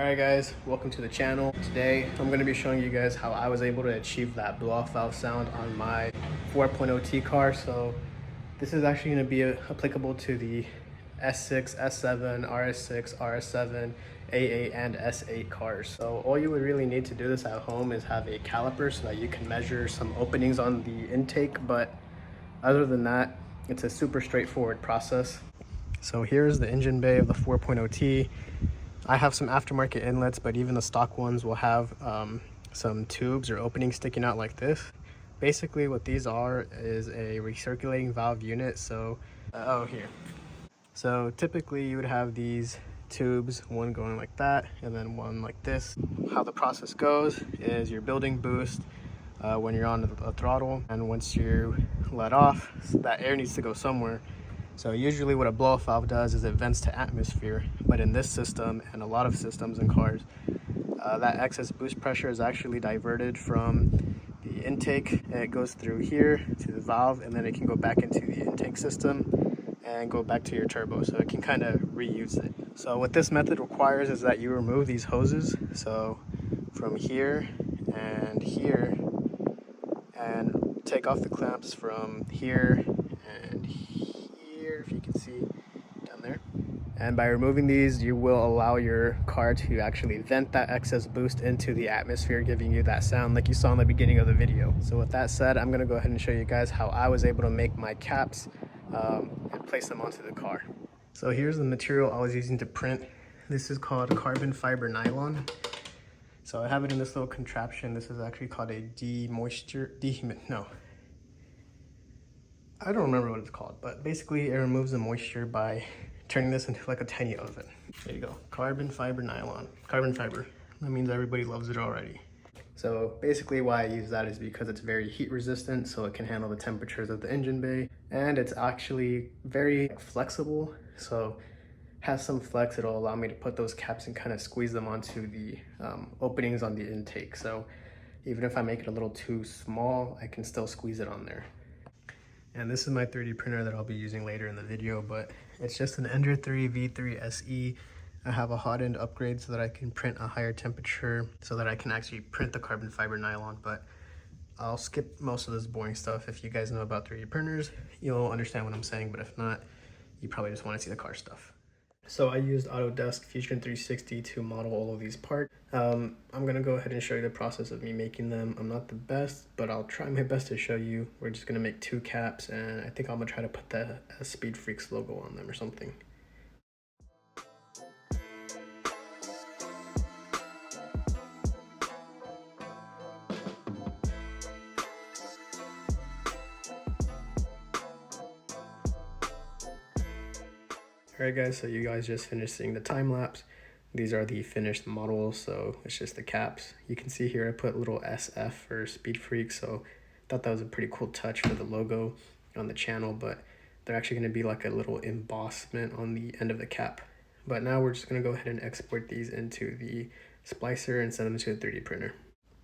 Alright guys, welcome to the channel. Today I'm going to be showing you guys how I was able to achieve that blow-off valve sound on my 4.0 T car. So this is actually going to be applicable to the S6, S7, RS6, RS7, A8 and S8 cars. So all you would really need to do this at home is have a caliper so that you can measure some openings on the intake, but other than that, it's a super straightforward process. So here's the engine bay of the 4.0 T. I have some aftermarket inlets, but even the stock ones will have some tubes or openings sticking out like this. Basically what these are is a recirculating valve unit. So here, so typically you would have these tubes, one going like that and then one like this. How the process goes is you're building boost when you're on the throttle, and once you let off, so that air needs to go somewhere. So usually what a blow-off valve does is it vents to atmosphere, but in this system and a lot of systems in cars, that excess boost pressure is actually diverted from the intake, and it goes through here to the valve, and then it can go back into the intake system and go back to your turbo, so it can kind of reuse it. So what this method requires is that you remove these hoses, so from here and here, and take off the clamps from here and here, if you can see down there. And by removing these, you will allow your car to actually vent that excess boost into the atmosphere, giving you that sound like you saw in the beginning of the video. So with that said, I'm gonna go ahead and show you guys how I was able to make my caps and place them onto the car. So here's the material I was using to print. This is called carbon fiber nylon. So I have it in this little contraption. This is actually called a I don't remember what it's called, but basically it removes the moisture by turning this into like a tiny oven. There you go, carbon fiber nylon. Carbon fiber, that means everybody loves it already. So basically why I use that is because it's very heat resistant, so it can handle the temperatures of the engine bay, and it's actually very flexible, so has some flex. It'll allow me to put those caps and kind of squeeze them onto the openings on the intake. So even if I make it a little too small, I can still squeeze it on there. And this is my 3D printer that I'll be using later in the video, but it's just an Ender 3 V3 SE. I have a hot end upgrade so that I can print a higher temperature, so that I can actually print the carbon fiber nylon, but I'll skip most of this boring stuff. If you guys know about 3D printers, you'll understand what I'm saying, but if not, you probably just want to see the car stuff. So I used Autodesk Fusion 360 to model all of these parts. I'm going to go ahead and show you the process of me making them. I'm not the best, but I'll try my best to show you. We're just going to make 2 caps, and I think I'm going to try to put the Speed Freaks logo on them or something. Alright guys, so you guys just finished seeing the time lapse. These are the finished models, so it's just the caps. You can see here I put a little SF for Speed Freak, so I thought that was a pretty cool touch for the logo on the channel, but they're actually going to be like a little embossment on the end of the cap. But now we're just going to go ahead and export these into the splicer and send them to a 3D printer.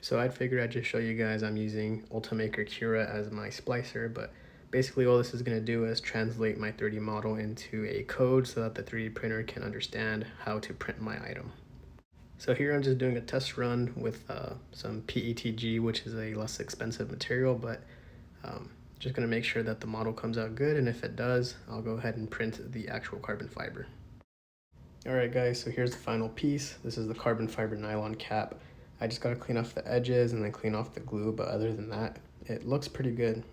So I figured I'd just show you guys I'm using Ultimaker Cura as my splicer, but basically all this is going to do is translate my 3D model into a code so that the 3D printer can understand how to print my item. So here I'm just doing a test run with some PETG, which is a less expensive material, but just going to make sure that the model comes out good, and if it does, I'll go ahead and print the actual carbon fiber. Alright guys, so here's the final piece. This is the carbon fiber nylon cap. I just got to clean off the edges and then clean off the glue, but other than that, it looks pretty good.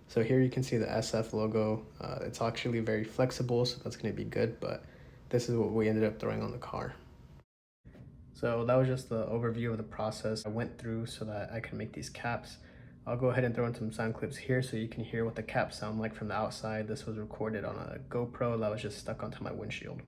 So here you can see the SF logo. It's actually very flexible, so that's going to be good, but this is what we ended up throwing on the car. So that was just the overview of the process I went through so that I can make these caps. I'll go ahead and throw in some sound clips here so you can hear what the caps sound like from the outside. This was recorded on a GoPro that was just stuck onto my windshield.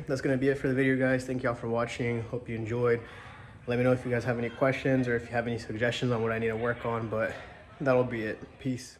That's gonna be it for the video, guys. Thank y'all for watching. Hope you enjoyed. Let me know if you guys have any questions or if you have any suggestions on what I need to work on, but that'll be it. Peace.